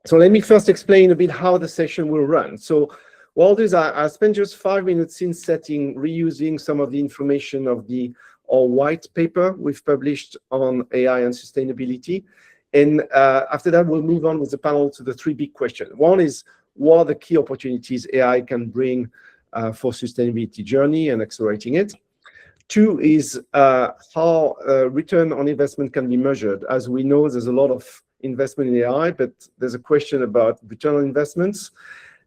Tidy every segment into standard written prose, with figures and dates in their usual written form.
So let me first explain a bit how the session will run. So what I'll do is I'll spend just 5 minutes in setting, reusing some of the information of our white paper we've published on AI and sustainability. And after that, we'll move on with the panel to the 3 big questions. One is, what are the key opportunities AI can bring for sustainability journey and accelerating it? 2 is how return on investment can be measured. As we know, there's a lot of investment in AI, but there's a question about return on investments.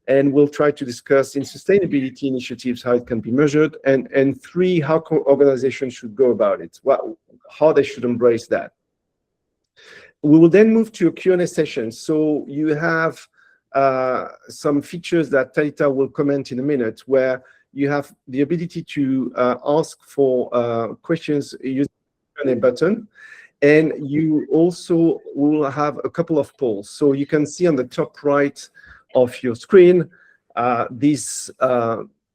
And we'll try to discuss in sustainability initiatives how it can be measured. And 3, how organizations should go about it, how they should embrace that. We will then move to a Q&A session. So you have some features that Talita will comment in a minute, where you have the ability to ask for questions using the Q&A button. And you also will have a couple of polls. So you can see on the top right of your screen this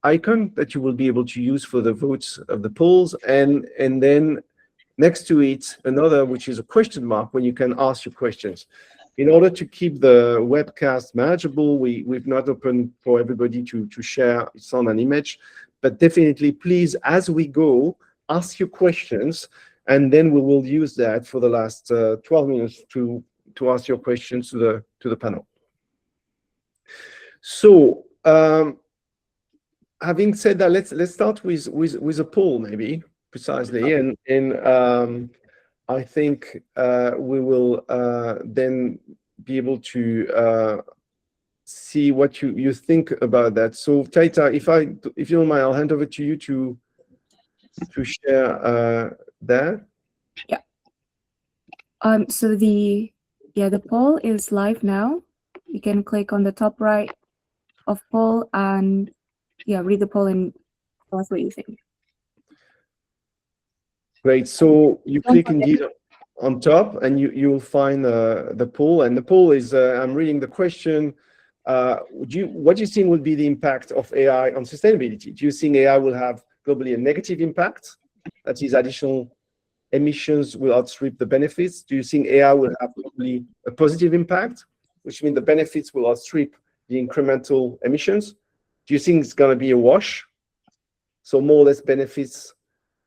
icon that you will be able to use for the votes of the polls. And then next to it, another, which is a question mark, when you can ask your questions. In order to keep the webcast manageable, we've not opened for everybody to share sound and image, but definitely, please, as we go, ask your questions, and then we will use that for the last 12 minutes to ask your questions to the panel. So, having said that, let's start with a poll, maybe precisely, and I think we will then be able to see what you think about that. So, Taita, if you don't mind, I'll hand over to you to share that. Yeah. So the poll is live now. You can click on the top right of poll and read the poll and tell us what you think. Great. So you click indeed on top, and you'll find the poll. And the poll is, I'm reading the question. What do you think will be the impact of AI on sustainability? Do you think AI will have globally a negative impact? That is, additional emissions will outstrip the benefits. Do you think AI will have globally a positive impact, which means the benefits will outstrip the incremental emissions? Do you think it's going to be a wash? So more or less benefits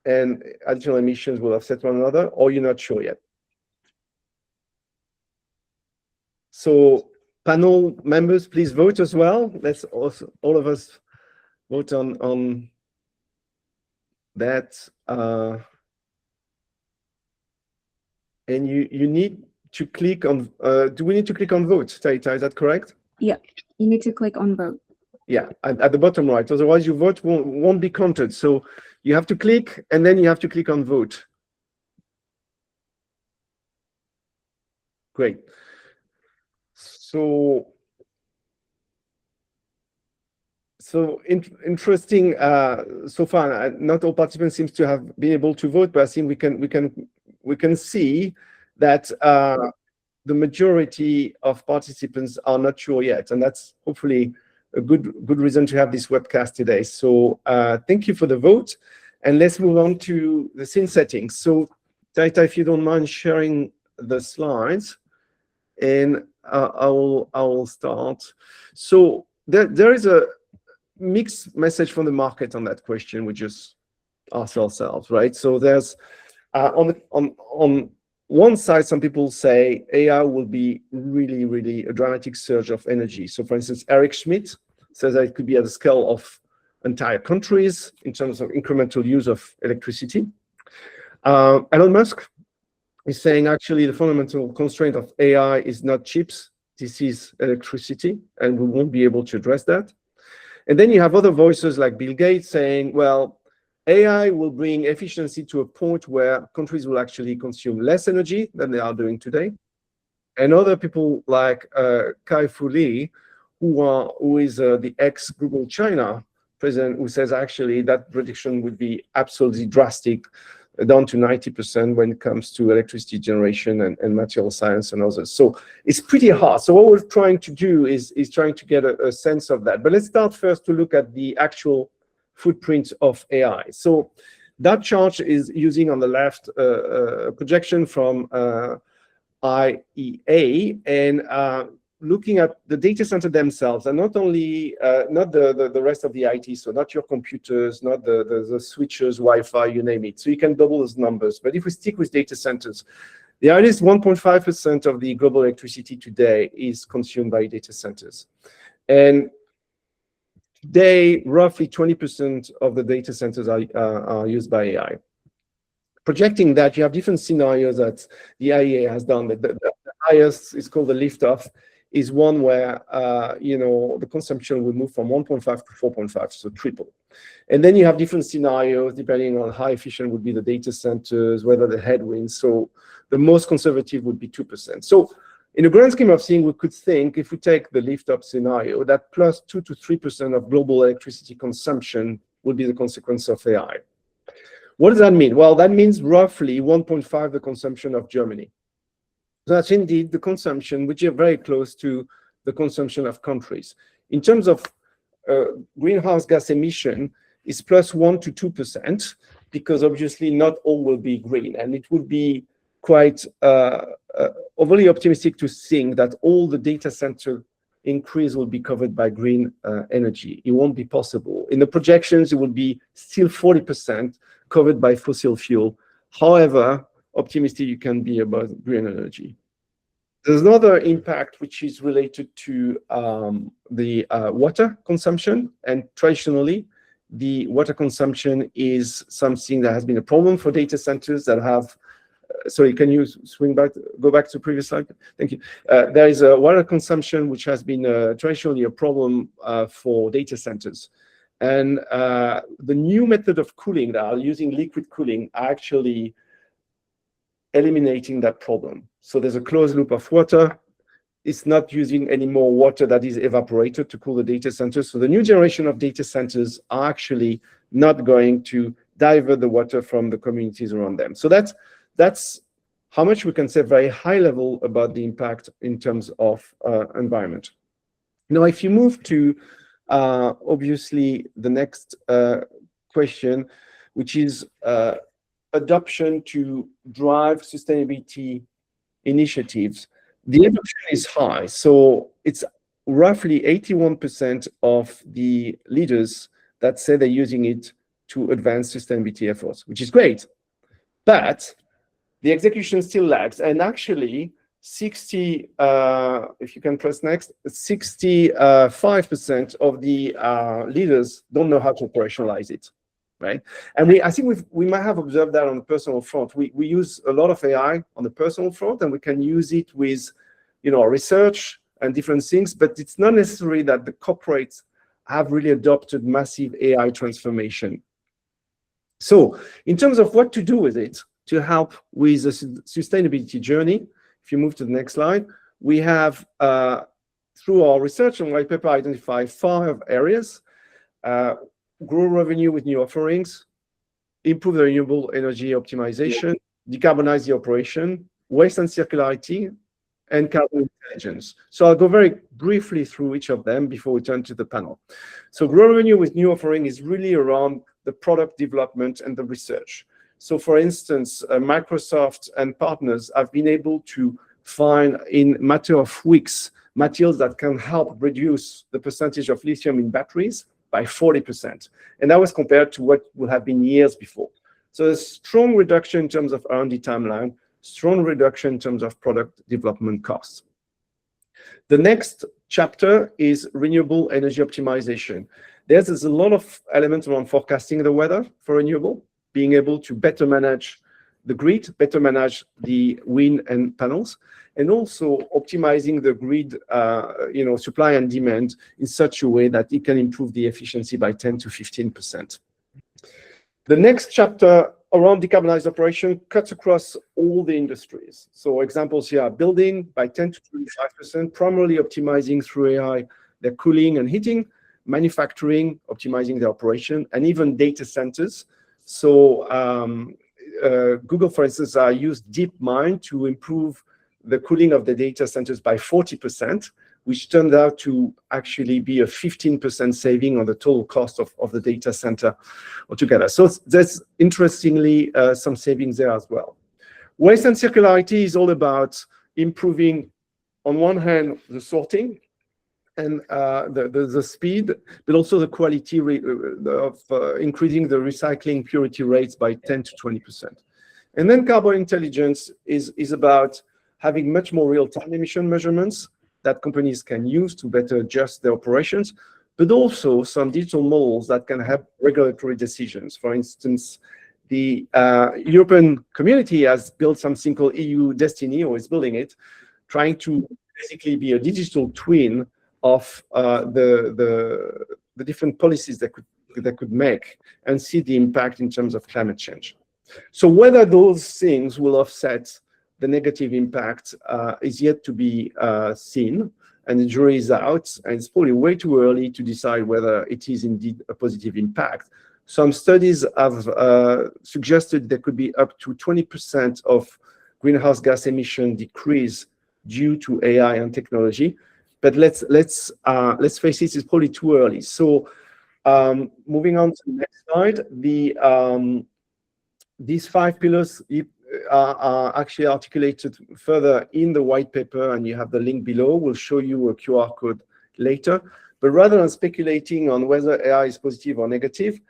and additional emissions will offset one another, or you're not sure yet? So panel members, please vote as well. Let's also all of us vote on that. And you need to click on, do we need to click on vote, Taita, is that correct? Yeah, you need to click on vote. Yeah, at the bottom right, otherwise your vote won't be counted. So you have to click, and then you have to click on vote. Great. So interesting. So far, not all participants seems to have been able to vote, but I think we can see that the majority of participants are not sure yet, and that's hopefully a good reason to have this webcast today. So thank you for the vote, and let's move on to the scene settings. So Taita, if you don't mind sharing the slides, and I will start. So there is a mixed message from the market on that question we just asked ourselves, right? So there's on one side, some people say AI will be really a dramatic surge of energy. So for instance, Eric Schmidt says that it could be at the scale of entire countries in terms of incremental use of electricity. Elon Musk is saying actually the fundamental constraint of AI is not chips, this is electricity, and we won't be able to address that. And then you have other voices like Bill Gates saying, well, AI will bring efficiency to a point where countries will actually consume less energy than they are doing today. And other people like Kai-Fu Lee, who is the ex-Google China president, who says actually that prediction would be absolutely drastic, down to 90% when it comes to electricity generation and material science and others. So it's pretty hard. So what we're trying to do is trying to get a sense of that. But let's start first to look at the actual footprint of AI. So that chart is using on the left a projection from IEA, and looking at the data center themselves, and not only not the rest of the IT, so not your computers, not the switches, Wi-Fi, you name it. So you can double those numbers. But if we stick with data centers, the idea is 1.5% of the global electricity today is consumed by data centers. And today, roughly 20% of the data centers are used by AI. Projecting that, you have different scenarios that the IEA has done. The highest is called the lift-off, is one where the consumption will move from 1.5 to 4.5, so triple. And then you have different scenarios depending on how efficient would be the data centers, whether the headwinds. So the most conservative would be 2%. So in the grand scheme of things, we could think, if we take the lift-up scenario, that plus 2 to 3% of global electricity consumption would be the consequence of AI. What does that mean? Well, that means roughly 1.5 the consumption of Germany. So that's indeed the consumption, which is very close to the consumption of countries. In terms of greenhouse gas emission, it's plus 1 to 2%, because obviously not all will be green. And it would be quite overly optimistic to think that all the data center increase will be covered by green energy. It won't be possible. In the projections, it will be still 40% covered by fossil fuel. However optimistic you can be about green energy. There's another impact which is related to the water consumption, and traditionally the water consumption is something that has been a problem for data centers that have sorry, can you go back to the previous slide? Thank you. There is a water consumption which has been traditionally a problem for data centers. And the new method of cooling that are using liquid cooling are actually eliminating that problem. So there's a closed loop of water. It's not using any more water that is evaporated to cool the data centers. So the new generation of data centers are actually not going to divert the water from the communities around them. So that's how much we can say very high level about the impact in terms of environment. Now, if you move to obviously the next question, which is adoption to drive sustainability initiatives, the adoption is high. So it's roughly 81% of the leaders that say they're using it to advance sustainability efforts, which is great. But the execution still lags. And actually, if you can press next, 65% of the leaders don't know how to operationalize it, right? And I think we might have observed that on the personal front. We use a lot of AI on the personal front, and we can use it with, research and different things, but it's not necessary that the corporates have really adopted massive AI transformation. So in terms of what to do with it to help with the sustainability journey, if you move to the next slide, we have, through our research and white paper, identified 5 areas: grow revenue with new offerings, improve the renewable energy optimization, decarbonize the operation, waste and circularity, and carbon intelligence. So I'll go very briefly through each of them before we turn to the panel. So grow revenue with new offering is really around the product development and the research. So for instance, Microsoft and partners have been able to find in a matter of weeks materials that can help reduce the percentage of lithium in batteries by 40%. And that was compared to what would have been years before. So a strong reduction in terms of R&D timeline, strong reduction in terms of product development costs. The next chapter is renewable energy optimization. There's a lot of elements around forecasting the weather for renewable, being able to better manage the grid, better manage the wind and panels, and also optimizing the grid, supply and demand in such a way that it can improve the efficiency by 10 to 15%. The next chapter around decarbonized operation cuts across all the industries. So examples here are building by 10 to 25%, primarily optimizing through AI their cooling and heating, manufacturing, optimizing their operation, and even data centers. So Google, for instance, used DeepMind to improve the cooling of the data centers by 40%, which turned out to actually be a 15% saving on the total cost of the data center altogether. So there's, interestingly, some savings there as well. Waste and circularity is all about improving on one hand, the sorting and the speed, but also the quality of increasing the recycling purity rates by 10 to 20%. And then carbon intelligence is about having much more real-time emission measurements that companies can use to better adjust their operations, but also some digital models that can have regulatory decisions. For instance, the European community has built something called EU Destiny, or is building it, trying to basically be a digital twin of the different policies that could make and see the impact in terms of climate change. So whether those things will offset the negative impact is yet to be seen, and the jury is out, and it's probably way too early to decide whether it is indeed a positive impact. Some studies have suggested there could be up to 20% of greenhouse gas emission decrease due to AI and technology, but let's face it, it's probably too early. So moving on to the next slide, these 5 pillars are actually articulated further in the white paper, and you have the link below. We'll show you a QR code later. But rather than speculating on whether AI is positive or negative,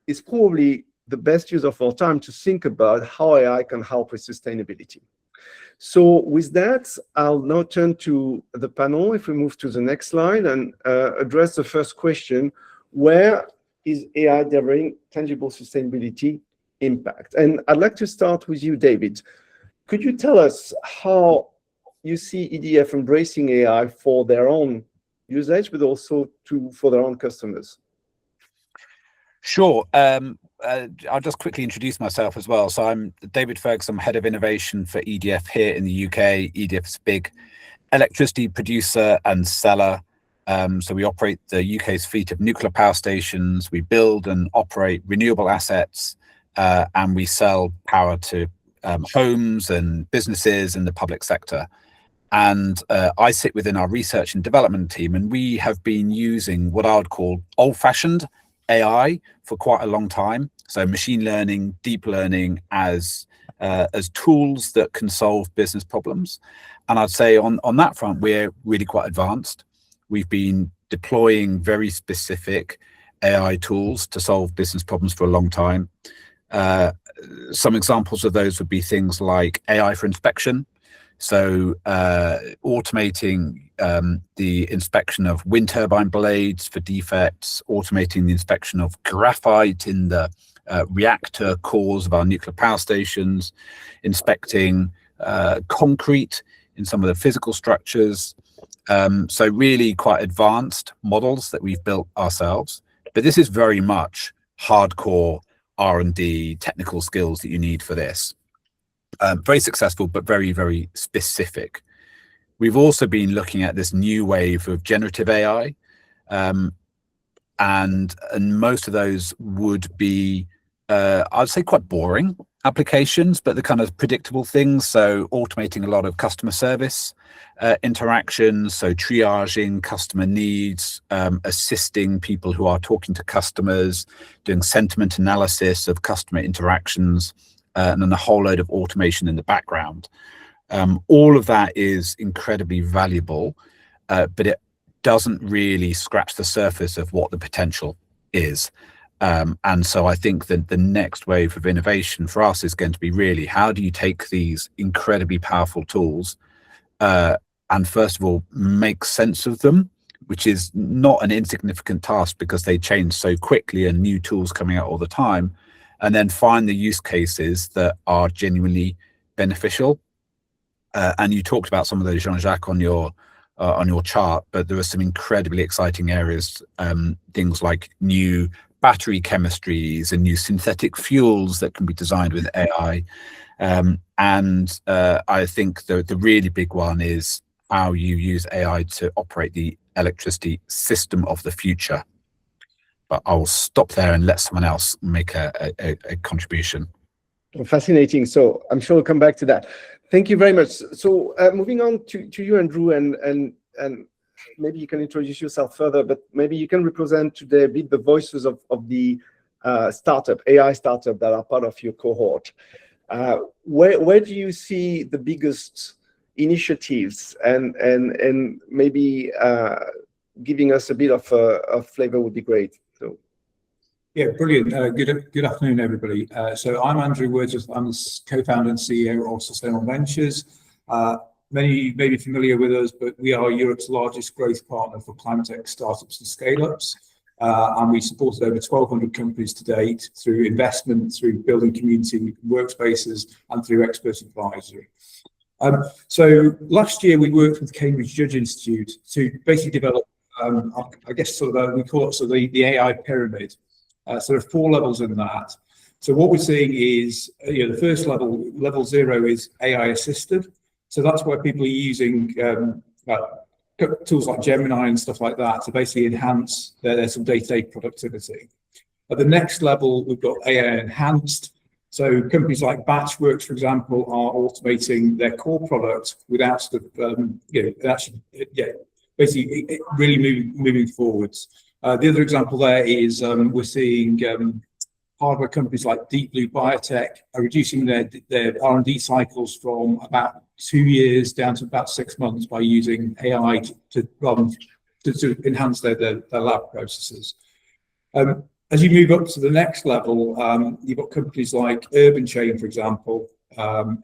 it's probably the best use of our time to think about how AI can help with sustainability. So with that, I'll now turn to the panel, if we move to the next slide, and address the first question: where is AI delivering tangible sustainability impact? And I'd like to start with you, David. Could you tell us how you see EDF embracing AI for their own usage, but also for their own customers? Sure. I'll just quickly introduce myself as well. So I'm David Ferguson, Head of Innovation for EDF here in the UK. EDF's big electricity producer and seller. So we operate the UK's fleet of nuclear power stations. We build and operate renewable assets, and we sell power to homes and businesses in the public sector. And I sit within our research and development team, and we have been using what I would call old-fashioned AI for quite a long time. So machine learning, deep learning as tools that can solve business problems. And I'd say on that front, we're really quite advanced. We've been deploying very specific AI tools to solve business problems for a long time. Some examples of those would be things like AI for inspection. So automating the inspection of wind turbine blades for defects, automating the inspection of graphite in the reactor cores of our nuclear power stations, inspecting concrete in some of the physical structures. So really quite advanced models that we've built ourselves. But this is very much hardcore R&D technical skills that you need for this. Very successful, but very, very specific. We've also been looking at this new wave of generative AI, and most of those would be, I'd say, quite boring applications, but the kind of predictable things. So automating a lot of customer service interactions, so triaging customer needs, assisting people who are talking to customers, doing sentiment analysis of customer interactions, and then a whole load of automation in the background. All of that is incredibly valuable, but it doesn't really scratch the surface of what the potential is. And so I think that the next wave of innovation for us is going to be really, how do you take these incredibly powerful tools and first of all, make sense of them, which is not an insignificant task because they change so quickly and new tools coming out all the time, and then find the use cases that are genuinely beneficial. And you talked about some of those, Jean-Jacques, on your chart, but there are some incredibly exciting areas, things like new battery chemistries and new synthetic fuels that can be designed with AI. And I think the really big one is how you use AI to operate the electricity system of the future. But I'll stop there and let someone else make a contribution. Fascinating. So I'm sure we'll come back to that. Thank you very much. So moving on to you, Andrew, and maybe you can introduce yourself further, but maybe you can represent today a bit the voices of the AI startup that are part of your cohort. Where do you see the biggest initiatives and maybe giving us a bit of flavor would be great. So. Yeah, brilliant. Good afternoon, everybody. So I'm Andrew Wordsworth. I'm the co-founder and CEO of Sustainable Ventures. Many may be familiar with us, but we are Europe's largest growth partner for climate tech startups and scale-ups. And we supported over 1,200 companies to date through investment, through building community workspaces, and through expert advisory. So last year we worked with Cambridge Judge Institute to basically develop, I guess, we call it the AI pyramid. So there are 4 levels in that. So what we're seeing is, the first level 0, is AI assisted. So that's where people are using tools like Gemini and stuff like that to basically enhance their some day-to-day productivity. At the next level, we've got AI enhanced. So companies like Batchworks, for example, are automating their core product without basically really moving forwards. The other example there is we're seeing hardware companies like Deep Blue Biotech are reducing their R&D cycles from about 2 years down to about 6 months by using AI to enhance their lab processes. As you move up to the next level, you've got companies like Urban Chain, for example,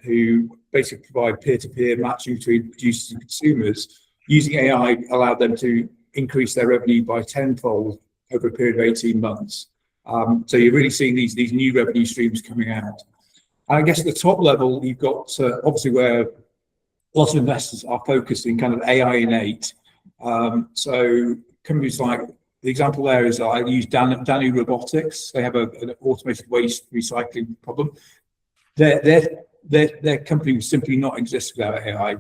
who basically provide peer-to-peer matching between producers and consumers. Using AI allowed them to increase their revenue by 10-fold over a period of 18 months. So you're really seeing these new revenue streams coming out. And I guess at the top level, you've got obviously where lots of investors are focused in kind of AI innate. So companies like, the example there is I use Danu Robotics. They have an automated waste recycling problem. Their company would simply not exist without AI.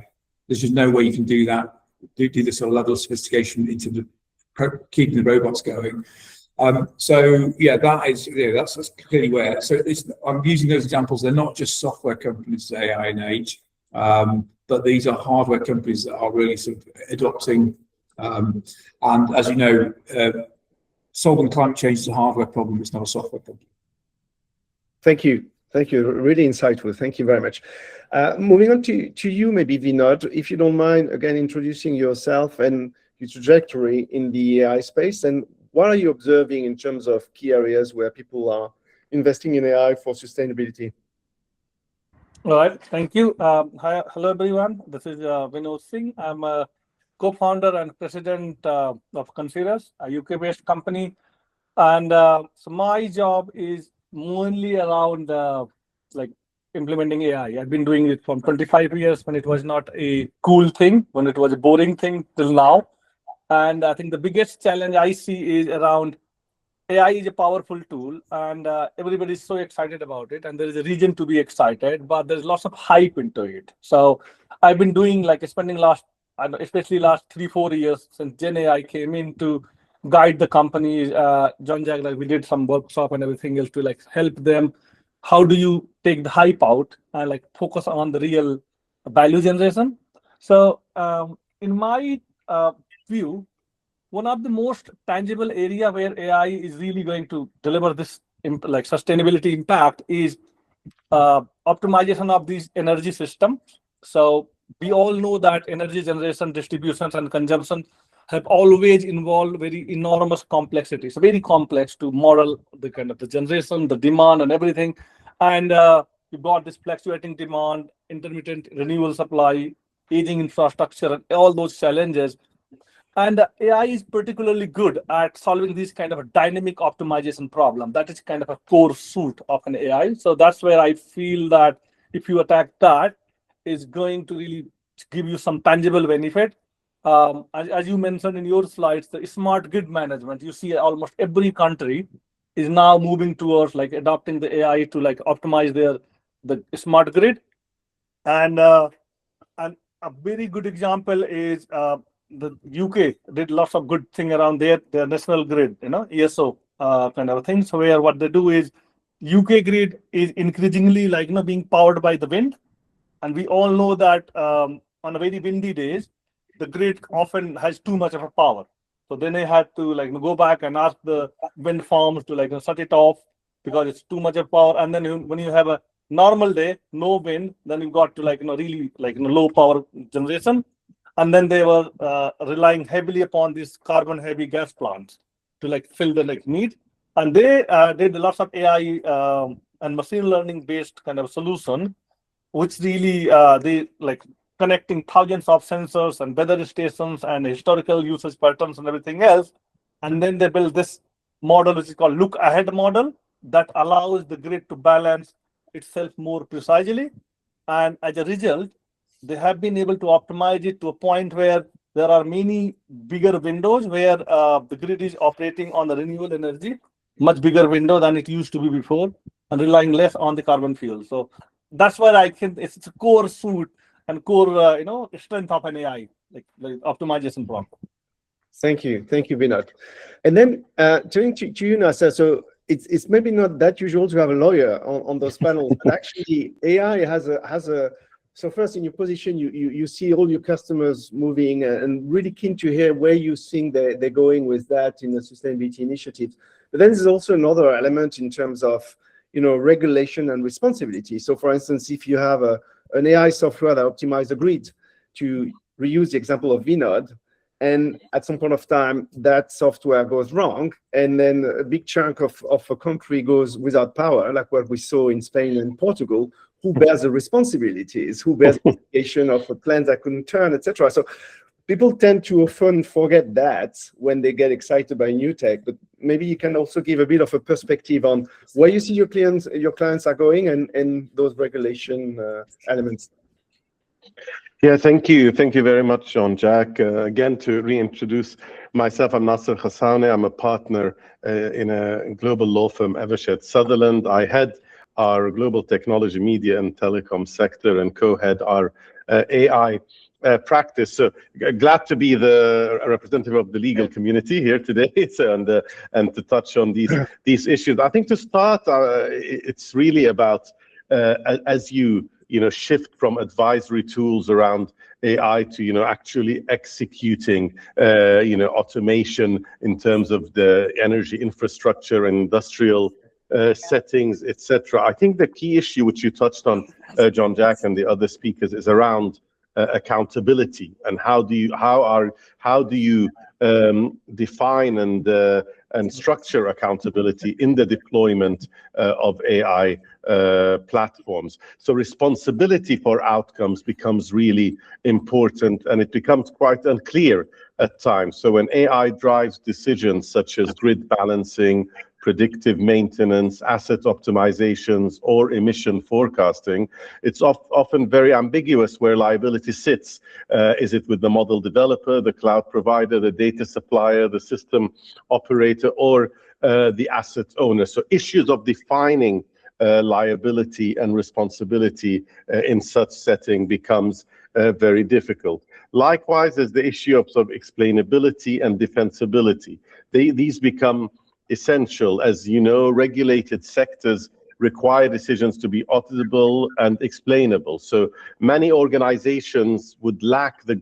There's just no way you can do that, do this sort of level of sophistication into keeping the robots going. So yeah, that's clearly where. So I'm using those examples. They're not just software companies, AI innate, but these are hardware companies that are really sort of adopting. And as you know, solving climate change is a hardware problem. It's not a software problem. Thank you. Thank you. Really insightful. Thank you very much. Moving on to you, maybe Vinod, if you don't mind, again, introducing yourself and your trajectory in the AI space, and what are you observing in terms of key areas where people are investing in AI for sustainability? All right. Thank you. Hello, everyone. This is Vinod Singh. I'm a co-founder and president of Consider's, a UK-based company. And so my job is mainly around implementing AI. I've been doing it for 25 years when it was not a cool thing, when it was a boring thing till now. And I think the biggest challenge I see is around AI is a powerful tool, and everybody is so excited about it, and there is a reason to be excited, but there's lots of hype into it. So I've been doing spending especially last 3-4 years since Gen AI came in to guide the companies. John Jack, we did some workshop and everything else to help them. How do you take the hype out and focus on the real value generation? So in my view, one of the most tangible area where AI is really going to deliver this sustainability impact is optimization of these energy systems. So we all know that energy generation, distributions, and consumption have always involved very enormous complexity. So very complex to model the kind of the generation, the demand, and everything. And you've got this fluctuating demand, intermittent renewable supply, aging infrastructure, and all those challenges. And AI is particularly good at solving these kind of a dynamic optimization problem. That is kind of a core suit of an AI. So that's where I feel that if you attack that, is going to really give you some tangible benefit. As you mentioned in your slides, the smart grid management, you see almost every country is now moving towards adopting the AI to optimize the smart grid. And a very good example is the UK did lots of good thing around their national grid, ESO kind of things, where what they do is UK grid is increasingly being powered by the wind. And we all know that on a very windy days, the grid often has too much of a power. So then they had to go back and ask the wind farms to shut it off because it's too much of power. And then when you have a normal day, no wind, then you got to really low power generation. And then they were relying heavily upon these carbon heavy gas plants to fill the need. And they did lots of AI and machine learning based kind of solution, which really they connecting thousands of sensors and weather stations and historical usage patterns and everything else. And then they built this model, which is called look ahead model, that allows the grid to balance itself more precisely. And as a result, they have been able to optimize it to a point where there are many bigger windows where the grid is operating on the renewable energy, much bigger window than it used to be before, and relying less on the carbon fuel. So that's why I think it's a core suit and core strength of an AI, like optimization problem. Thank you, Vinod. And then turning to you, Nasser. So it's maybe not that usual to have a lawyer on those panels, but actually AI has a. So first, in your position, you see all your customers moving, and really keen to hear where you think they're going with that in the sustainability initiatives. But then there's also another element in terms of regulation and responsibility. So for instance, if you have an AI software that optimizes the grid, to reuse the example of Vinod, and at some point of time that software goes wrong, and then a big chunk of a country goes without power, like what we saw in Spain and Portugal, who bears the responsibilities? Who bears the implication of a plant that couldn't turn, etc.? So people tend to often forget that when they get excited by new tech. But maybe you can also give a bit of a perspective on where you see your clients are going, and those regulation elements. Yeah, thank you very much, Jean-Jacques. Again, to reintroduce myself, I'm Nasser Khassaoune. I'm a partner in a global law firm, Evershed Sutherland. I head our global technology, media, and telecom sector, and co-head our AI practice. So glad to be the representative of the legal community here today, and to touch on these issues. I think to start, it's really about as you shift from advisory tools around AI to actually executing automation in terms of the energy infrastructure and industrial settings, etc. I think the key issue which you touched on, Jean-Jacques and the other speakers, is around accountability, and how do you define and structure accountability in the deployment of AI platforms. So responsibility for outcomes becomes really important, and it becomes quite unclear at times. So when AI drives decisions such as grid balancing, predictive maintenance, asset optimizations, or emission forecasting, it's often very ambiguous where liability sits. Is it with the model developer, the cloud provider, the data supplier, the system operator, or the asset owner? So issues of defining liability and responsibility in such setting becomes very difficult. Likewise, there's the issue of explainability and defensibility. These become essential. As you know, regulated sectors require decisions to be auditable and explainable. So many organizations would lack the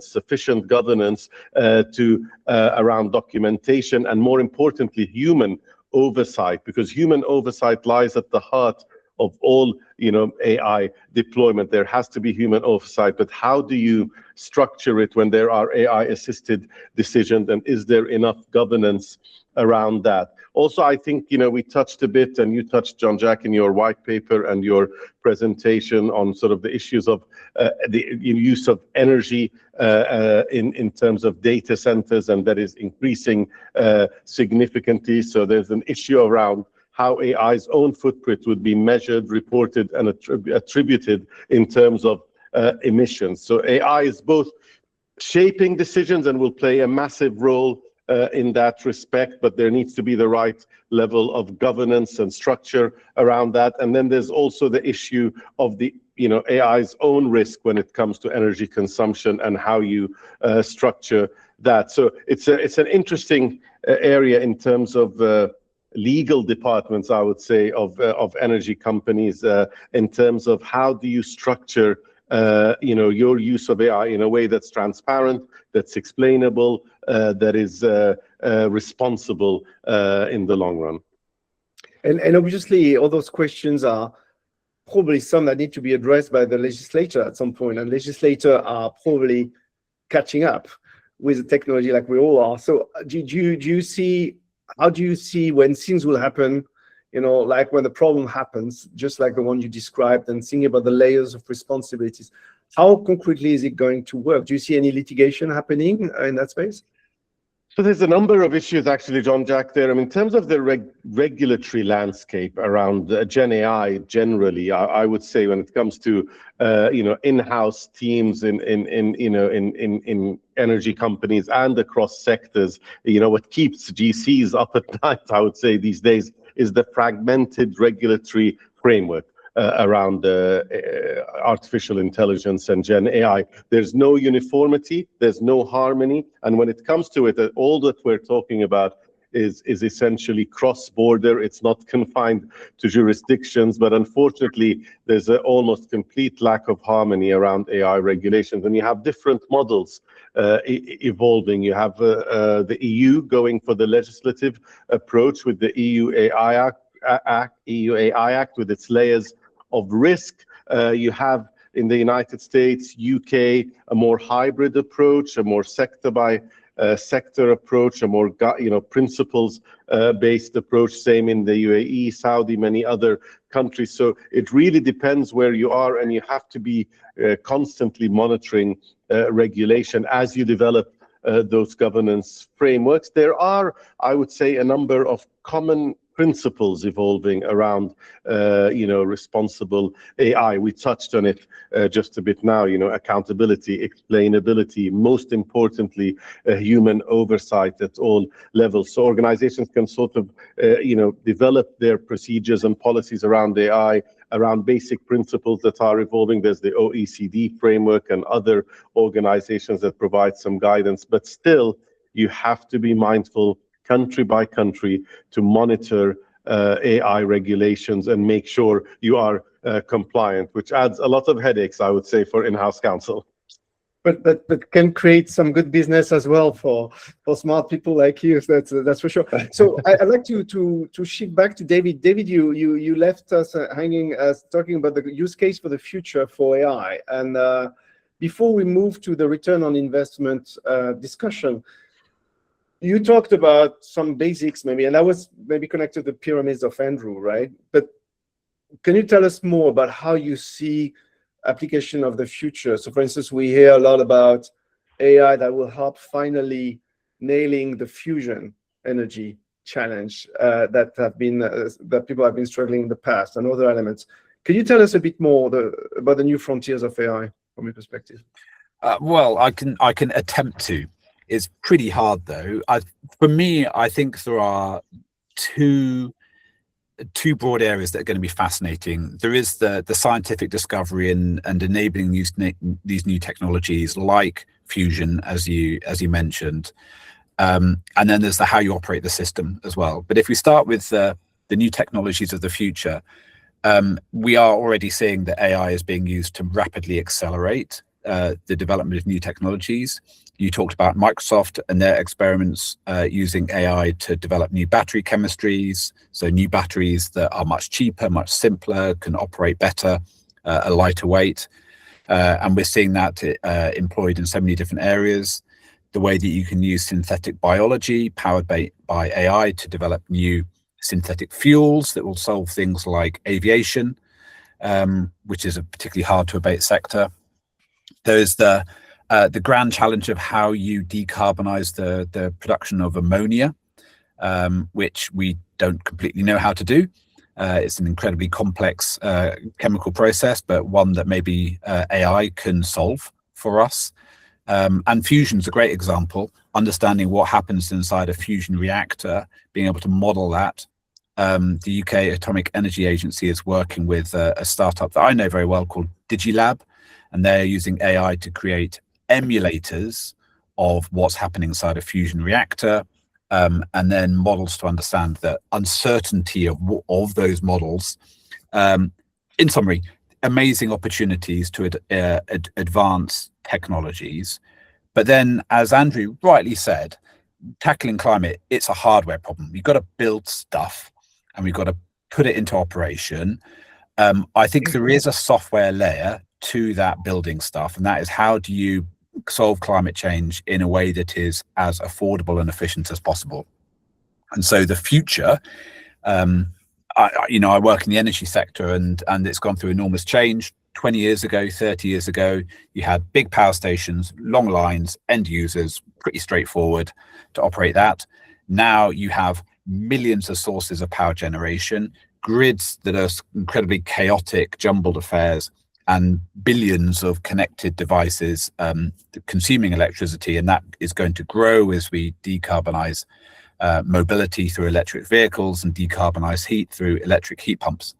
sufficient governance around documentation, and more importantly, human oversight, because human oversight lies at the heart of all AI deployment. There has to be human oversight, but how do you structure it when there are AI assisted decisions, and is there enough governance around that? Also, I think we touched a bit, and you touched, Jean-Jacques, in your white paper and your presentation on the issues of the use of energy in terms of data centers, and that is increasing significantly. So there's an issue around how AI's own footprint would be measured, reported, and attributed in terms of emissions. So AI is both shaping decisions and will play a massive role in that respect, but there needs to be the right level of governance and structure around that. And then there's also the issue of the AI's own risk when it comes to energy consumption and how you structure that. So it's an interesting area in terms of legal departments, I would say, of energy companies, in terms of how do you structure your use of AI in a way that's transparent, that's explainable, that is responsible in the long run. And obviously, all those questions are probably some that need to be addressed by the legislature at some point, and legislators are probably catching up with the technology like we all are. So do you see, how do you see when things will happen, like when the problem happens, just like the one you described, and thinking about the layers of responsibilities, how concretely is it going to work? Do you see any litigation happening in that space? So there's a number of issues actually, John-Jack, there. I mean, in terms of the regulatory landscape around Gen AI generally, I would say when it comes to in-house teams in energy companies and across sectors, what keeps GCs up at night, I would say these days, is the fragmented regulatory framework around artificial intelligence and Gen AI. There's no uniformity, there's no harmony, and when it comes to it, all that we're talking about is essentially cross-border. It's not confined to jurisdictions, but unfortunately, there's an almost complete lack of harmony around AI regulations, and you have different models evolving. You have the EU going for the legislative approach with the EU AI Act with its layers of risk. You have in the United States, UK, a more hybrid approach, a more sector by sector approach, a more principles based approach. Same in the UAE, Saudi, many other countries. So it really depends where you are, and you have to be constantly monitoring regulation as you develop those governance frameworks. There are, I would say, a number of common principles evolving around, responsible AI. We touched on it just a bit now, accountability, explainability, most importantly, human oversight at all levels. So organizations can sort of, develop their procedures and policies around AI, around basic principles that are evolving. There's the OECD framework and other organizations that provide some guidance, but still you have to be mindful country by country to monitor AI regulations and make sure you are compliant, which adds a lot of headaches, I would say, for in-house counsel. But can create some good business as well for smart people like you. That's for sure. So I'd like to shift back to David. David, you left us hanging as talking about the use case for the future for AI. And before we move to the return on investment discussion, you talked about some basics maybe, and that was maybe connected to the pyramids of Andrew, right? But can you tell us more about how you see application of the future? So for instance, we hear a lot about AI that will help finally nailing the fusion energy challenge that people have been struggling in the past, and other elements. Can you tell us a bit more about the new frontiers of AI from your perspective? Well, I can attempt to. It's pretty hard though. For me, I think there are two broad areas that are going to be fascinating. There is the scientific discovery and enabling these new technologies like fusion, as you mentioned, and then there's the how you operate the system as well. But if we start with the new technologies of the future, we are already seeing that AI is being used to rapidly accelerate the development of new technologies. You talked about Microsoft and their experiments using AI to develop new battery chemistries, so new batteries that are much cheaper, much simpler, can operate better, a lighter weight. And we're seeing that employed in so many different areas. The way that you can use synthetic biology powered by AI to develop new synthetic fuels that will solve things like aviation, which is a particularly hard to abate sector. There's the grand challenge of how you decarbonize the production of ammonia, which we don't completely know how to do. It's an incredibly complex chemical process, but one that maybe AI can solve for us. And fusion's a great example, understanding what happens inside a fusion reactor, being able to model that. The UK Atomic Energy Agency is working with a startup that I know very well called DigiLab, and they're using AI to create emulators of what's happening inside a fusion reactor, and then models to understand the uncertainty of those models. In summary, amazing opportunities to advance technologies. But then, as Andrew rightly said, tackling climate, it's a hardware problem. You've got to build stuff and we've got to put it into operation. I think there is a software layer to that building stuff, and that is how do you solve climate change in a way that is as affordable and efficient as possible. And so the future, I work in the energy sector, and it's gone through enormous change. 20 years ago, 30 years ago, you had big power stations, long lines, end users, pretty straightforward to operate that. Now you have millions of sources of power generation, grids that are incredibly chaotic, jumbled affairs, and billions of connected devices consuming electricity, and that is going to grow as we decarbonize mobility through electric vehicles and decarbonize heat through electric heat pumps.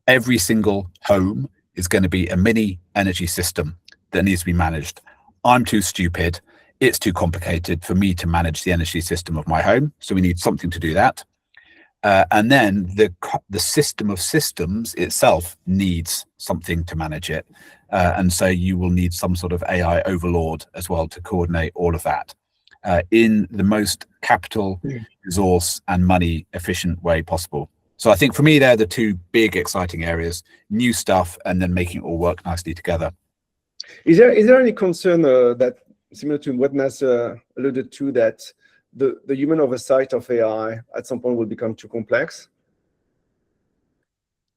Every single home is going to be a mini energy system that needs to be managed. I'm too stupid, it's too complicated for me to manage the energy system of my home, so we need something to do that. And then the system of systems itself needs something to manage it. And so you will need some sort of AI overlord as well to coordinate all of that in the most capital, resource and money efficient way possible. So I think for me, they're the two big exciting areas, new stuff and then making it all work nicely together. Is there any concern that, similar to what Nasser alluded to, that the human oversight of AI at some point will become too complex?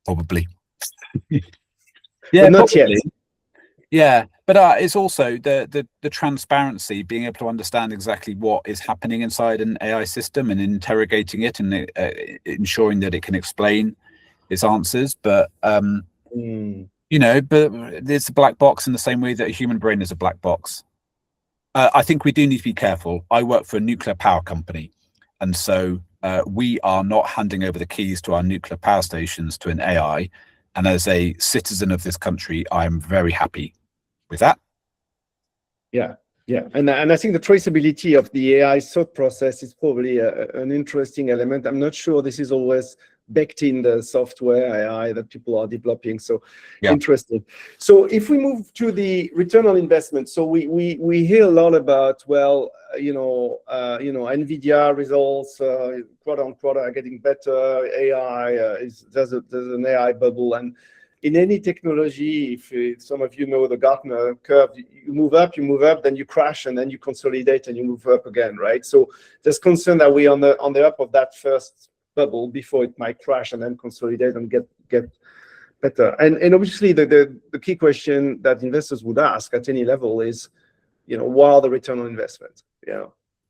Probably. Yeah, but not probably. yet. Yeah, but it's also the transparency, being able to understand exactly what is happening inside an AI system and interrogating it and ensuring that it can explain its answers. But but it's a black box in the same way that a human brain is a black box. I think we do need to be careful. I work for a nuclear power company, and so we are not handing over the keys to our nuclear power stations to an AI. And as a citizen of this country, I'm very happy with that. Yeah, and I think the traceability of the AI thought process is probably an interesting element. I'm not sure this is always baked in the software AI that people are developing. So interested. So if we move to the return on investment, so we hear a lot about, well, NVIDIA results, quarter on quarter are getting better. AI there's an AI bubble, and in any technology, if some of you know the Gartner curve, you move up, then you crash, and then you consolidate and you move up again, right? So there's concern that we're on the up of that first bubble before it might crash and then consolidate and get better. And obviously the key question that investors would ask at any level is, what are the return on investment?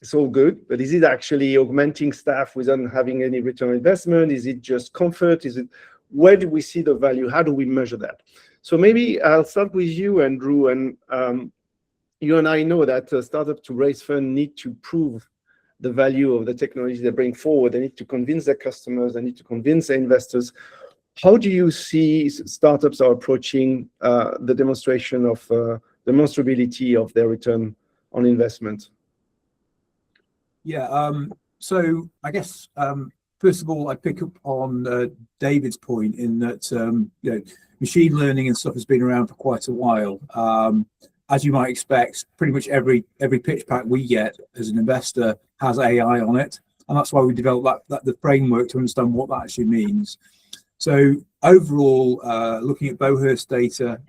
It's all good, but is it actually augmenting staff without having any return on investment? Is it just comfort? Where do we see the value? How do we measure that? So maybe I'll start with you, Andrew, and you and I know that startups to raise funds need to prove the value of the technology they bring forward. They need to convince their customers. They need to convince their investors. How do you see startups are approaching the demonstration of demonstrability of their return on investment? Yeah, so I guess first of all, I pick up on David's point in that machine learning and stuff has been around for quite a while. As you might expect, pretty much every pitch pack we get as an investor has AI on it, and that's why we developed the framework to understand what that actually means. So overall, looking at Bohurst data,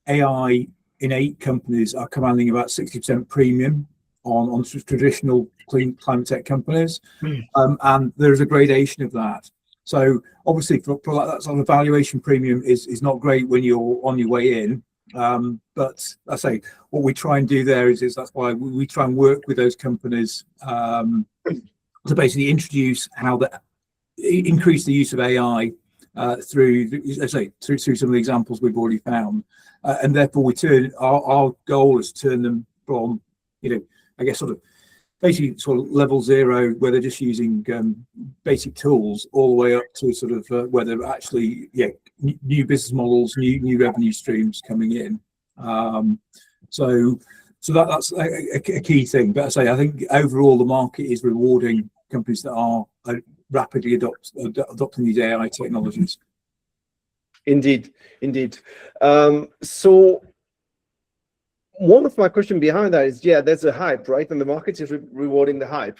AI in 8 companies are commanding about 60% premium on traditional clean climate tech companies, and there's a gradation of that. So obviously, for that sort of valuation premium is not great when you're on your way in. But I say what we try and do there is that's why we try and work with those companies to basically introduce increase the use of AI through some of the examples we've already found, and therefore we turn our goal is to turn them from I guess basically level 0 where they're just using basic tools all the way up to where they're actually new business models, new revenue streams coming in. So that's a key thing. But I think overall the market is rewarding companies that are rapidly adopting these AI technologies. Indeed. So one of my questions behind that is, there's a hype, right? And the market is rewarding the hype.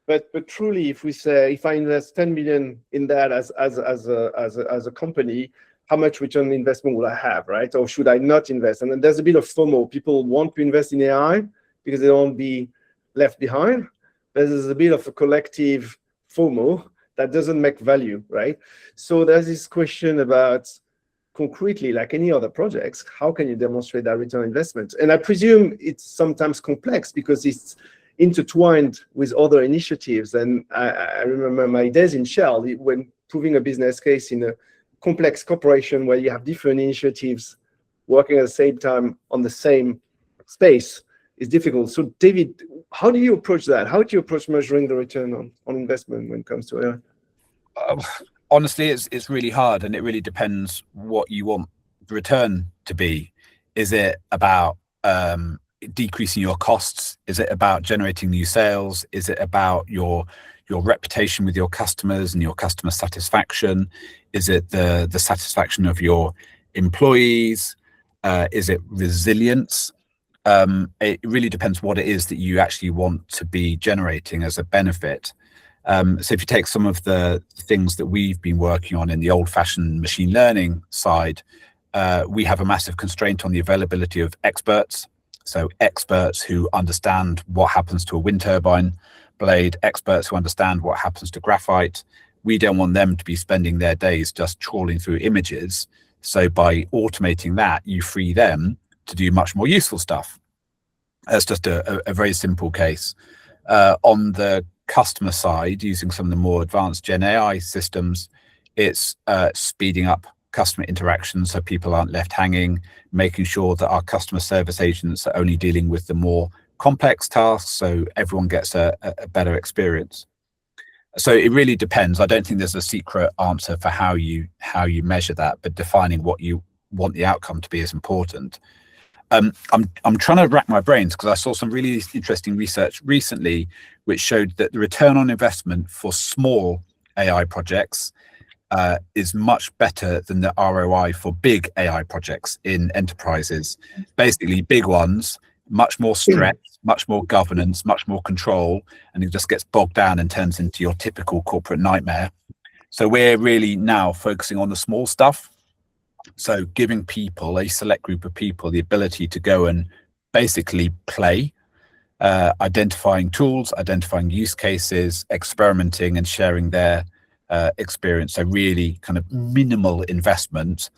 But truly, if we say, if I invest 10 million in that as a company, how much return on investment will I have, right? Or should I not invest? And then there's a bit of FOMO. People want to invest in AI because they don't want to be left behind. There's a bit of a collective FOMO that doesn't make value, right? So there's this question about, concretely, like any other projects, how can you demonstrate that return on investment? And I presume it's sometimes complex because it's intertwined with other initiatives. And I remember my days in Shell when proving a business case in a complex corporation where you have different initiatives working at the same time on the same space is difficult. So David, how do you approach that? How do you approach measuring the return on investment when it comes to AI? Honestly, it's really hard, and it really depends what you want the return to be. Is it about decreasing your costs? Is it about generating new sales? Is it about your reputation with your customers and your customer satisfaction? Is it the satisfaction of your employees? Is it resilience? It really depends what it is that you actually want to be generating as a benefit. So if you take some of the things that we've been working on in the old-fashioned machine learning side, we have a massive constraint on the availability of experts. So experts who understand what happens to a wind turbine blade, experts who understand what happens to graphite. We don't want them to be spending their days just trawling through images. So by automating that, you free them to do much more useful stuff. That's just a very simple case. On the customer side, using some of the more advanced Gen AI systems, it's speeding up customer interactions so people aren't left hanging, making sure that our customer service agents are only dealing with the more complex tasks so everyone gets a better experience. So it really depends. I don't think there's a secret answer for how you measure that, but defining what you want the outcome to be is important. I'm trying to rack my brains because I saw some really interesting research recently which showed that the return on investment for small AI projects is much better than the ROI for big AI projects in enterprises. Basically, big ones, much more stress, much more governance, much more control, and it just gets bogged down and turns into your typical corporate nightmare. So we're really now focusing on the small stuff. So giving people, a select group of people, the ability to go and basically play, identifying tools, identifying use cases, experimenting and sharing their experience. So really kind of minimal investment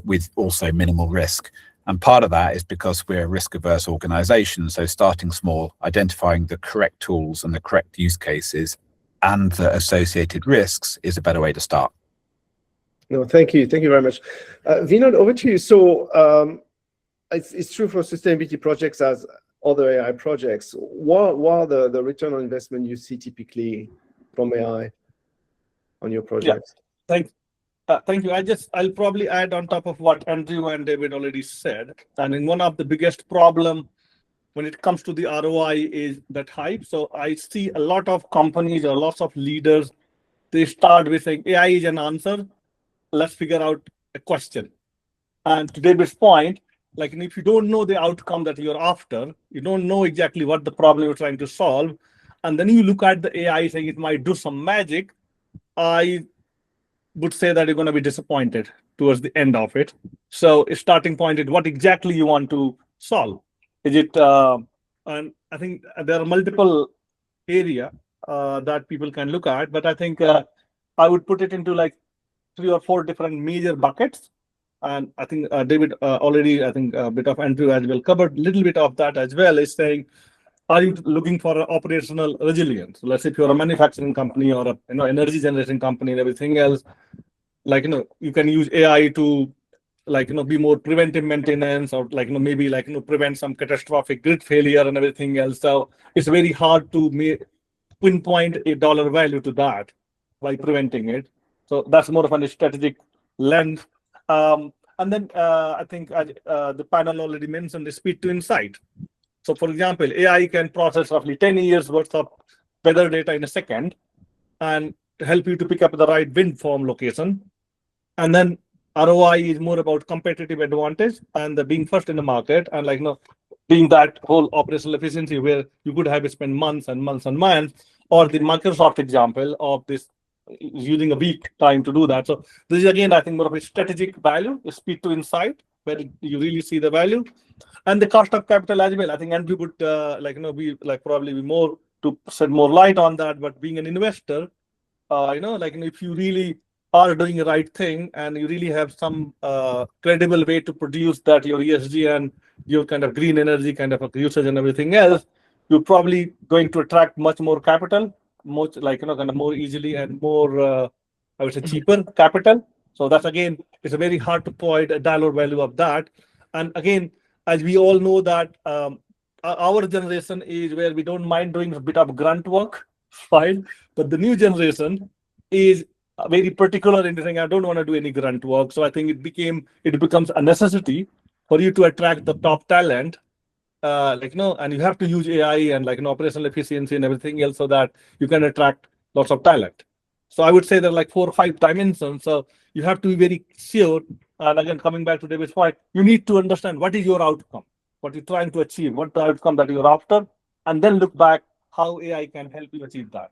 with also minimal risk. And part of that is because we're a risk-averse organization. So starting small, identifying the correct tools and the correct use cases and the associated risks is a better way to start. No, thank you. Thank you very much. Vinod, over to you. So it's true for sustainability projects as other AI projects. What are the return on investment you see typically from AI on your projects? Yeah. Thank you. I'll probably add on top of what Andrew and David already said. And in one of the biggest problem when it comes to the ROI is that hype. So I see a lot of companies or lots of leaders, they start with saying AI is an answer. Let's figure out a question. And to David's point, like if you don't know the outcome that you're after, you don't know exactly what the problem you're trying to solve, and then you look at the AI saying it might do some magic, I would say that you're going to be disappointed towards the end of it. So a starting point is what exactly you want to solve. Is it, and I think there are multiple areas that people can look at, but I think I would put it into like 3 or 4 different major buckets. And I think David already, I think a bit of Andrew as well covered a little bit of that as well, is saying, are you looking for an operational resilience? So let's say if you're a manufacturing company or a energy generating company and everything else, like you can use AI to be more preventive maintenance, or maybe prevent some catastrophic grid failure and everything else. So it's very hard to pinpoint a dollar value to that by preventing it. So that's more of a strategic lens. And then I think the panel already mentioned the speed to insight. So for example, AI can process roughly 10 years worth of weather data in a second and help you to pick up the right wind farm location. And then ROI is more about competitive advantage and the being first in the market, and being that whole operational efficiency where you could have spent months and months and months. or the Microsoft example of this using a week time to do that. So this is again, I think, more of a strategic value, speed to insight, where you really see the value, and the cost of capital as well. I think Andrew would probably be more to shed more light on that. But being an investor, if you really are doing the right thing and you really have some credible way to produce that your ESG and your kind of green energy kind of usage and everything else, you're probably going to attract much more capital, much kind of more easily and more, I would say, cheaper capital. So that's again, it's a very hard to point a dollar value of that. And again, as we all know that our generation is where we don't mind doing a bit of grunt work, fine, but the new generation is very particular in saying, I don't want to do any grunt work. So I think it becomes a necessity for you to attract the top talent, and you have to use AI and operational efficiency and everything else so that you can attract lots of talent. So I would say there are 4 or 5 dimensions. So you have to be very sure. And again, coming back to David's point, you need to understand what is your outcome, what you're trying to achieve, what the outcome that you're after, and then look back how AI can help you achieve that.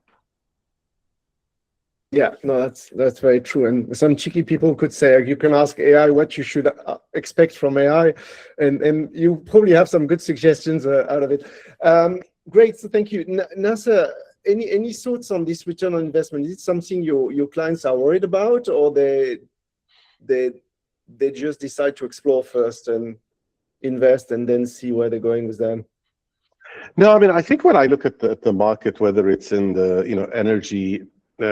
Yeah, no, that's very true. And some cheeky people could say you can ask AI what you should expect from AI, and you probably have some good suggestions out of it. Great, so thank you, Nasser. Any thoughts on this return on investment? Is it something your clients are worried about, or they just decide to explore first and invest and then see where they're going with them? No, I mean, I think when I look at the market, whether it's in the energy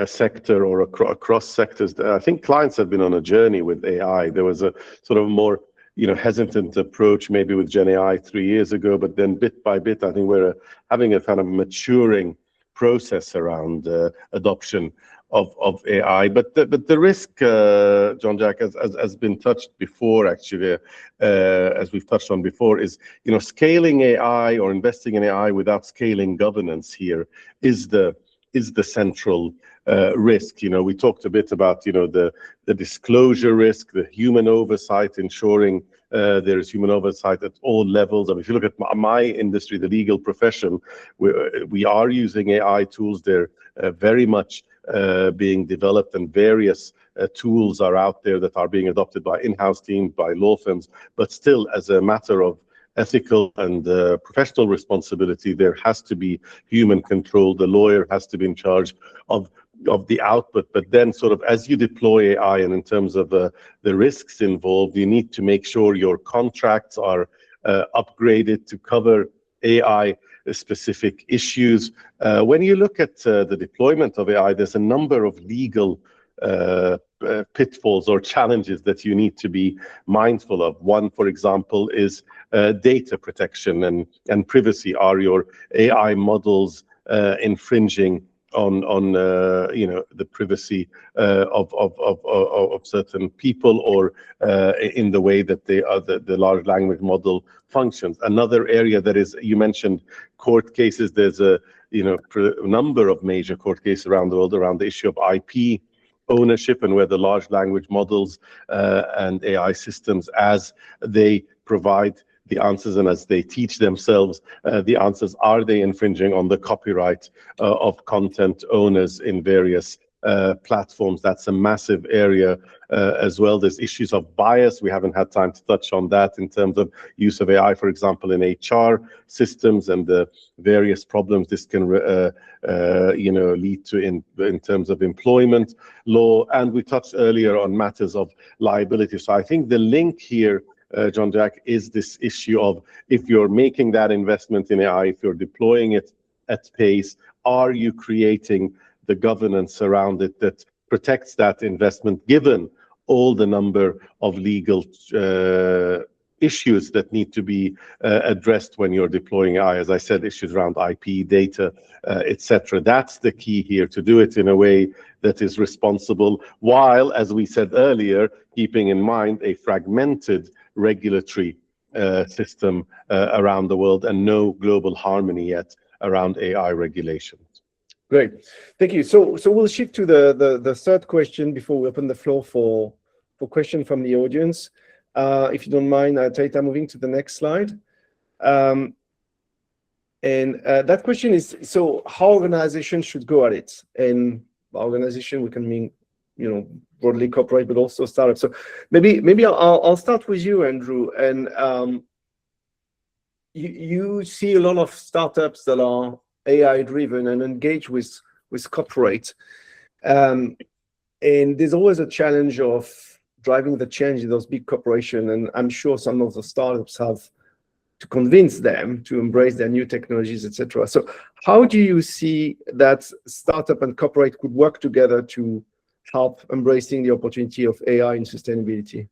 sector or across sectors, I think clients have been on a journey with AI. There was a sort of more hesitant approach maybe with Gen AI 3 years ago, but then bit by bit, I think we're having a kind of maturing process around adoption of AI. But the risk, Jean-Jacques, has been touched before, actually, as we've touched on before, is scaling AI or investing in AI without scaling governance here is the central risk. We talked a bit about the disclosure risk, the human oversight, ensuring there is human oversight at all levels. I mean, if you look at my industry, the legal profession, we are using AI tools. They're very much being developed, and various tools are out there that are being adopted by in-house teams, by law firms. But still, as a matter of ethical and professional responsibility, there has to be human control. The lawyer has to be in charge of the output. But then sort of as you deploy AI, and in terms of the risks involved, you need to make sure your contracts are upgraded to cover AI specific issues. When you look at the deployment of AI, there's a number of legal pitfalls or challenges that you need to be mindful of. One, for example, is data protection and privacy. Are your AI models infringing on the privacy of certain people, or in the way that the large language model functions? Another area that is, you mentioned court cases. There's a number of major court cases around the world around the issue of IP ownership, and where the large language models and AI systems, as they provide the answers and as they teach themselves the answers, are they infringing on the copyright of content owners in various platforms? That's a massive area as well. There's issues of bias. We haven't had time to touch on that in terms of use of AI, for example, in HR systems, and the various problems this can lead to in terms of employment law. And we touched earlier on matters of liability. So I think the link here, Jean-Jacques, is this issue of, if you're making that investment in AI, if you're deploying it at pace, are you creating the governance around it that protects that investment, given all the number of legal issues that need to be addressed when you're deploying AI? As I said, issues around IP, data, etc. That's the key here, to do it in a way that is responsible, while, as we said earlier, keeping in mind a fragmented regulatory system around the world, and no global harmony yet around AI regulation. Great, thank you. So we'll shift to the third question before we open the floor for questions from the audience. If you don't mind, Taita, moving to the next slide. And that question is, so how organizations should go at it? And by organization, we can mean, broadly corporate, but also startups. So maybe I'll start with you, Andrew. And you see a lot of startups that are AI driven and engage with corporate. And there's always a challenge of driving the change in those big corporations. And I'm sure some of the startups have to convince them to embrace their new technologies, etc. So how do you see that startup and corporate could work together to help embracing the opportunity of AI in sustainability?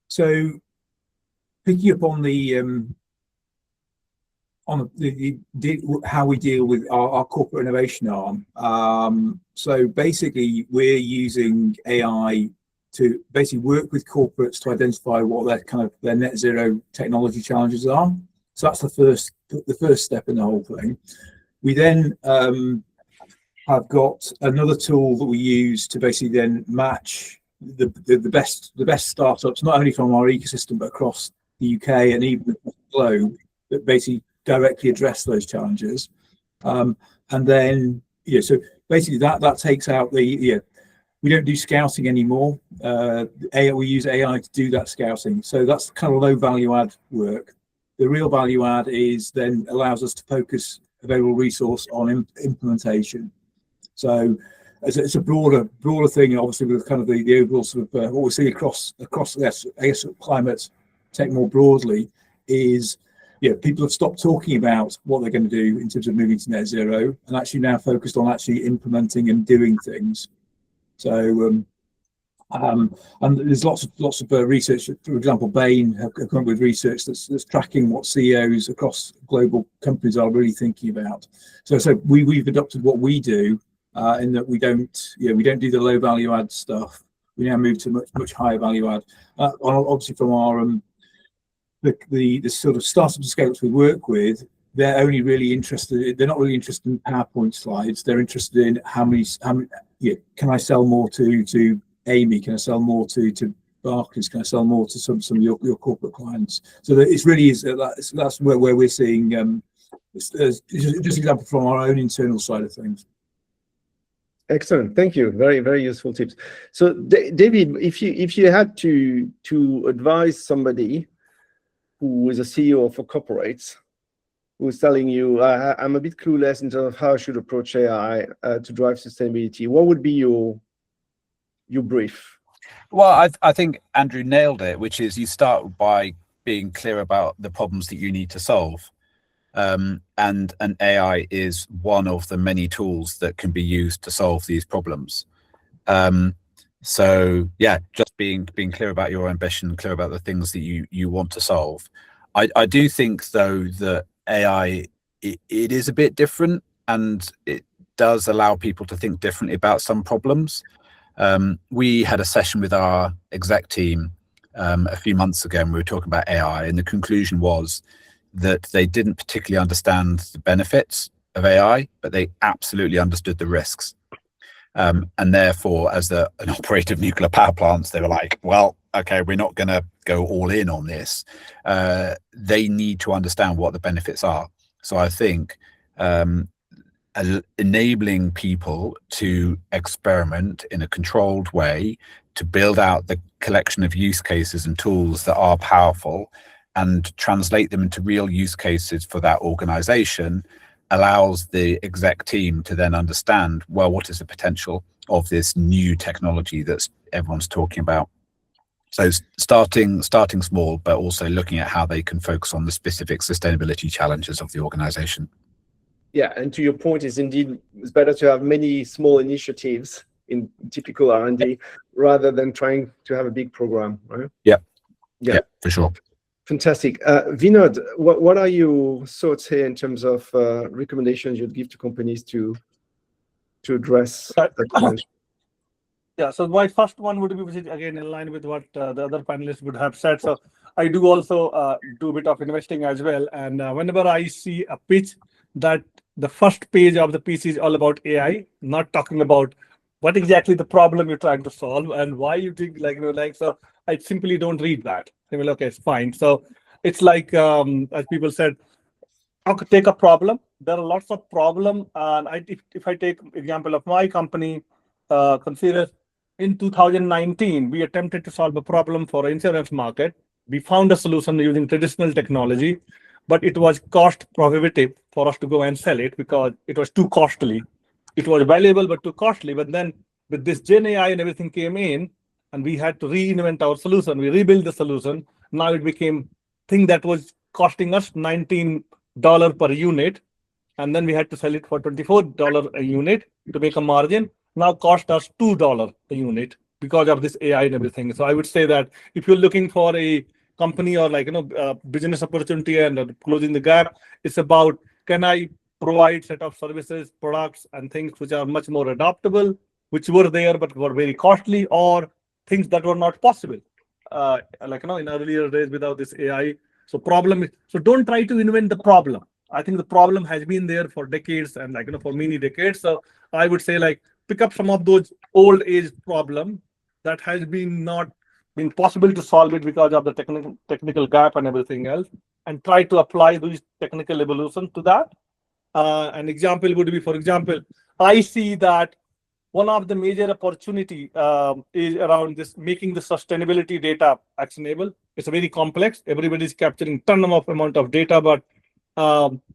So picking up on how we deal with our corporate innovation arm. So basically, we're using AI to basically work with corporates to identify what their net zero technology challenges are. So that's the first step in the whole thing. We then have got another tool that we use to basically then match the best startups, not only from our ecosystem but across the UK and even the globe, that basically directly address those challenges. And then so basically that takes out we don't do scouting anymore. We use AI to do that scouting. So that's kind of low value add work. The real value add is then allows us to focus available resource on implementation. So it's a broader thing, obviously, with kind of the overall sort of what we see across climate tech more broadly is, people have stopped talking about what they're going to do in terms of moving to net zero and actually now focused on actually implementing and doing things. So, and there's lots of research. For example, Bain have come up with research that's tracking what CEOs across global companies are really thinking about. So we've adopted what we do in that we don't do the low value add stuff. We now move to much higher value add. Obviously, from our the sort of startups and scale-ups we work with, they're only really interested. They're not really interested in PowerPoint slides. They're interested in how many can I sell more to Amy? Can I sell more to Barclays? Can I sell more to some of your corporate clients? So that it's really that's where we're seeing just an example from our own internal side of things. Excellent, thank you. Very, very useful tips. So David, if you had to advise somebody who is a CEO of a corporate who's telling you, I'm a bit clueless in terms of how I should approach AI to drive sustainability, what would be your brief? Well, I think Andrew nailed it, which is you start by being clear about the problems that you need to solve. And AI is one of the many tools that can be used to solve these problems. So yeah, just being clear about your ambition, clear about the things that you want to solve. I do think though that AI it is a bit different, and it does allow people to think differently about some problems. We had a session with our exec team a few months ago, and we were talking about AI, and the conclusion was that they didn't particularly understand the benefits of AI, but they absolutely understood the risks. And therefore, as an operator of nuclear power plants, they were like, well, okay, we're not going to go all in on this. They need to understand what the benefits are. So I think enabling people to experiment in a controlled way, to build out the collection of use cases and tools that are powerful and translate them into real use cases for that organization, allows the exec team to then understand, well, what is the potential of this new technology that everyone's talking about. So starting small, but also looking at how they can focus on the specific sustainability challenges of the organization. Yeah, and to your point, it's better to have many small initiatives in typical R&D rather than trying to have a big program, right? Yeah, for sure. Fantastic. Vinod, what are your thoughts here in terms of recommendations you'd give to companies to address that challenge? Yeah, so my first one would be again in line with what the other panelists would have said. So I do also do a bit of investing as well. And whenever I see a pitch that the first page of the pitch is all about AI, not talking about what exactly the problem you're trying to solve and why you think so I simply don't read that. I mean, okay, it's fine. So it's like, as people said, I could take a problem. There are lots of problems, and if I take example of my company, consider in 2019 we attempted to solve a problem for insurance market. We found a solution using traditional technology, but it was cost prohibitive for us to go and sell it because it was too costly. It was valuable but too costly. But then with this Gen AI and everything came in, and we had to reinvent our solution. We rebuilt the solution. Now it became thing that was costing us $19 per unit, and then we had to sell it for $24 a unit to make a margin. Now cost us $2 a unit because of this AI and everything. So I would say that if you're looking for a company or business opportunity and closing the gap, it's about, can I provide set of services, products, and things which are much more adaptable, which were there but were very costly, or things that were not possible, in earlier days without this AI. So don't try to invent the problem. I think the problem has been there for decades and for many decades. So I would say pick up some of those old age problem that has not been possible to solve it because of the technical gap and everything else, and try to apply these technical evolution to that. An example would be, for example, I see that one of the major opportunity is around this, making the sustainability data actionable. It's a very complex. Everybody's capturing ton of amount of data, but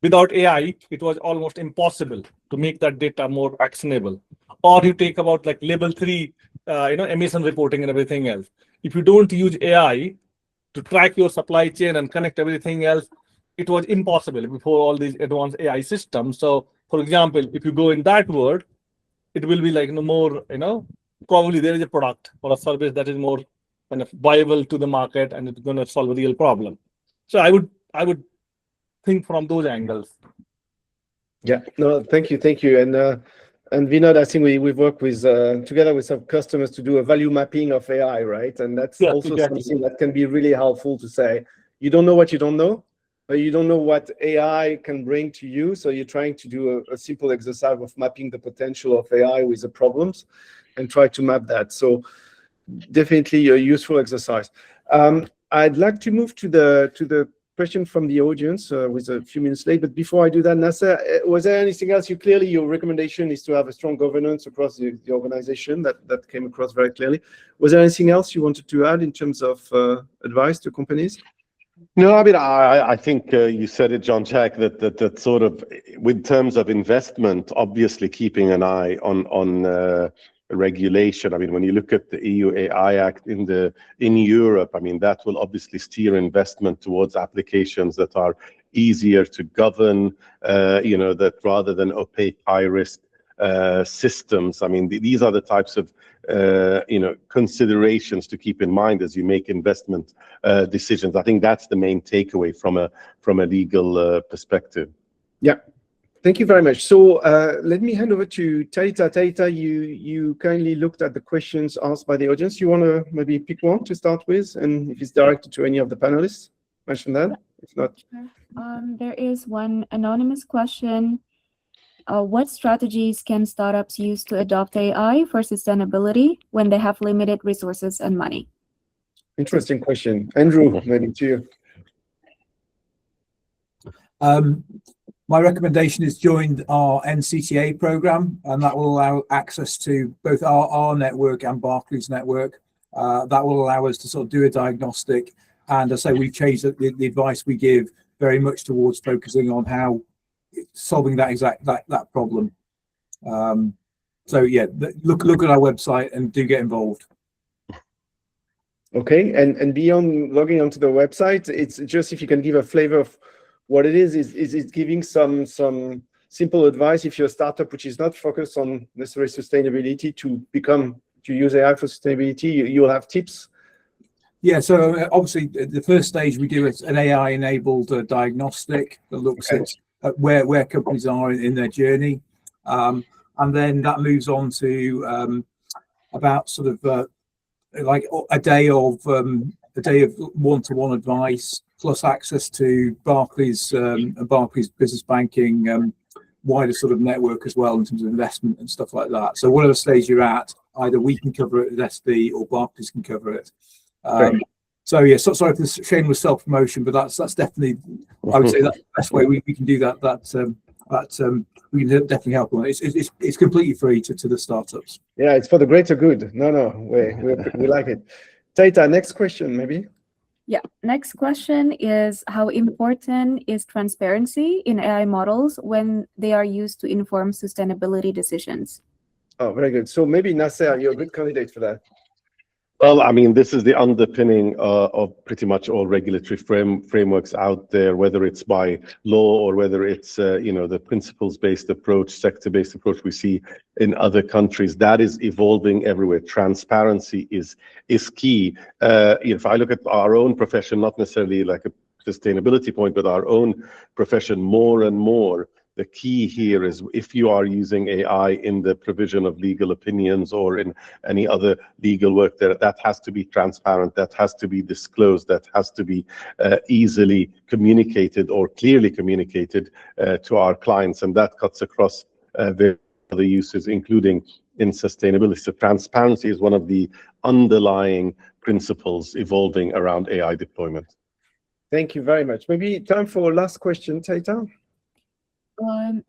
without AI, it was almost impossible to make that data more actionable. Or you take about level 3, emission reporting and everything else. If you don't use AI to track your supply chain and connect everything else, it was impossible before all these advanced AI systems. So, for example, if you go in that world, it will be more, probably there is a product or a service that is more kind of viable to the market, and it's going to solve a real problem. So I would think from those angles. Yeah, no, thank you. And Vinod, I think we've worked with together with some customers to do a value mapping of AI, right? And that's also something that can be really helpful to say, you don't know what you don't know, but you don't know what AI can bring to you. So you're trying to do a simple exercise of mapping the potential of AI with the problems and try to map that. So definitely a useful exercise. I'd like to move to the question from the audience with a few minutes late. But before I do that, Nasser, was there anything else? Clearly your recommendation is to have a strong governance across the organization. That came across very clearly. Was there anything else you wanted to add in terms of advice to companies? No, I mean, I think you said it, Jean-Jacques, that sort of, with terms of investment, obviously keeping an eye on regulation. I mean, when you look at the EU AI Act in Europe, I mean, that will obviously steer investment towards applications that are easier to govern, that rather than opaque, high-risk systems. I mean, these are the types of considerations to keep in mind as you make investment decisions. I think that's the main takeaway from a legal perspective. Yeah, thank you very much. So let me hand over to Taita. Taita, you kindly looked at the questions asked by the audience. You want to maybe pick one to start with, and if it's directed to any of the panelists, mention that. If not, there is one anonymous question. What strategies can startups use to adopt AI for sustainability when they have limited resources and money? Interesting question. Andrew, maybe to you. My recommendation is join our NCTA program, and that will allow access to both our network and Barclays network. That will allow us to sort of do a diagnostic. And as I say, we've changed the advice we give very much towards focusing on how solving that problem. So yeah, look at our website and do get involved. Okay, and beyond logging onto the website, it's just if you can give a flavor of what it is it giving some simple advice if you're a startup which is not focused on necessarily sustainability to use AI for sustainability, you'll have tips? Yeah, so obviously the first stage we do is an AI-enabled diagnostic that looks at where companies are in their journey, and then that moves on to about sort of like a day of one-to-one advice, plus access to Barclays business banking, wider sort of network as well in terms of investment and stuff like that. So whatever stage you're at, either we can cover it as SD or Barclays can cover it. So yeah, sorry for the shameless self-promotion, but that's definitely, I would say that's the best way we can do that. We can definitely help them. It's completely free to the startups. Yeah, it's for the greater good. No, we like it. Taita, next question, maybe. Yeah, next question is, how important is transparency in AI models when they are used to inform sustainability decisions? Oh, very good. So maybe Nasser, you're a good candidate for that. Well, I mean, this is the underpinning of pretty much all regulatory frameworks out there, whether it's by law or whether it's the principles-based approach, sector-based approach we see in other countries. That is evolving everywhere. Transparency is key. If I look at our own profession, not necessarily like a sustainability point, but our own profession, more and more, the key here is if you are using AI in the provision of legal opinions or in any other legal work, that has to be transparent, that has to be disclosed, that has to be easily communicated or clearly communicated to our clients. And that cuts across the other uses, including in sustainability. So transparency is one of the underlying principles evolving around AI deployment. Thank you very much. Maybe time for a last question, Taita.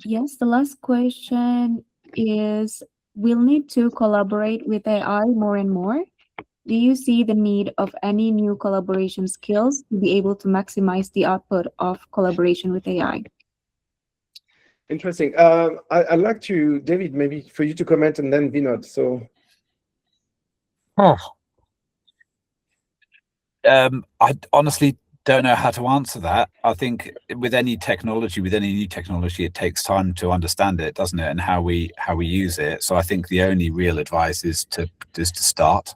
Yes, the last question is, we'll need to collaborate with AI more and more. Do you see the need of any new collaboration skills to be able to maximize the output of collaboration with AI? Interesting. I'd like to, David, maybe for you to comment and then Vinod. So. I honestly don't know how to answer that. I think with any new technology, it takes time to understand it, doesn't it, and how we use it. So I think the only real advice is to start.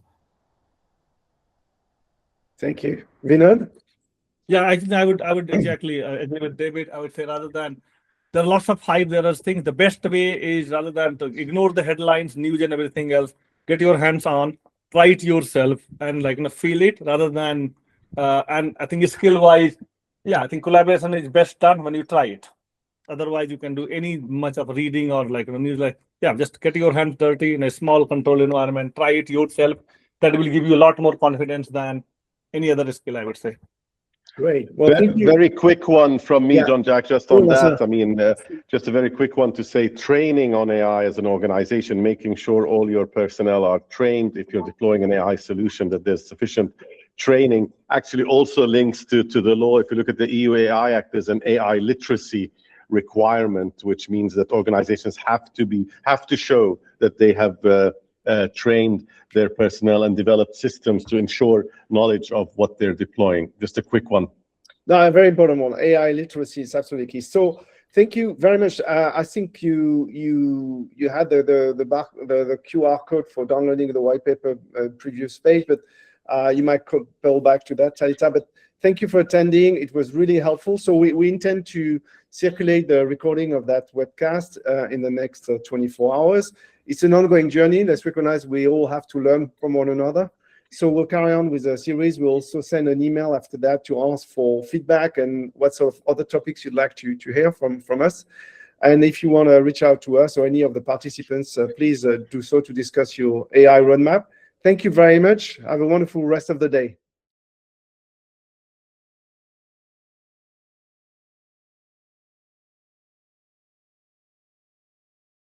Thank you, Vinod. Yeah, I think I would exactly agree with David. I would say, rather than there are lots of hype, there are things. The best way is, rather than to ignore the headlines, news, and everything else, get your hands on, try it yourself, and feel it, rather than. And I think skill-wise, yeah, I think collaboration is best done when you try it. Otherwise, you can do any much of reading or news. Just get your hands dirty in a small controlled environment. Try it yourself. That will give you a lot more confidence than any other skill, I would say. Great. Well, very quick one from me, Jean-Jacques, just on that. Sir. I mean, just a very quick one to say, training on AI as an organization, making sure all your personnel are trained. If you're deploying an AI solution, that there's sufficient training, actually also links to the law. If you look at the EU AI Act, there's an AI literacy requirement, which means that organizations have to show that they have trained their personnel and developed systems to ensure knowledge of what they're deploying. Just a quick one. No, a very important one. AI literacy is absolutely key. So thank you very much. I think you had the QR code for downloading the white paper previous page, but you might go back to that, Taita. But thank you for attending. It was really helpful. So we intend to circulate the recording of that webcast in the next 24 hours. It's an ongoing journey. Let's recognize we all have to learn from one another. So we'll carry on with the series. We'll also send an email after that to ask for feedback and what sort of other topics you'd like to hear from us. And if you want to reach out to us or any of the participants, please do so to discuss your AI roadmap. Thank you very much. Have a wonderful rest of the day.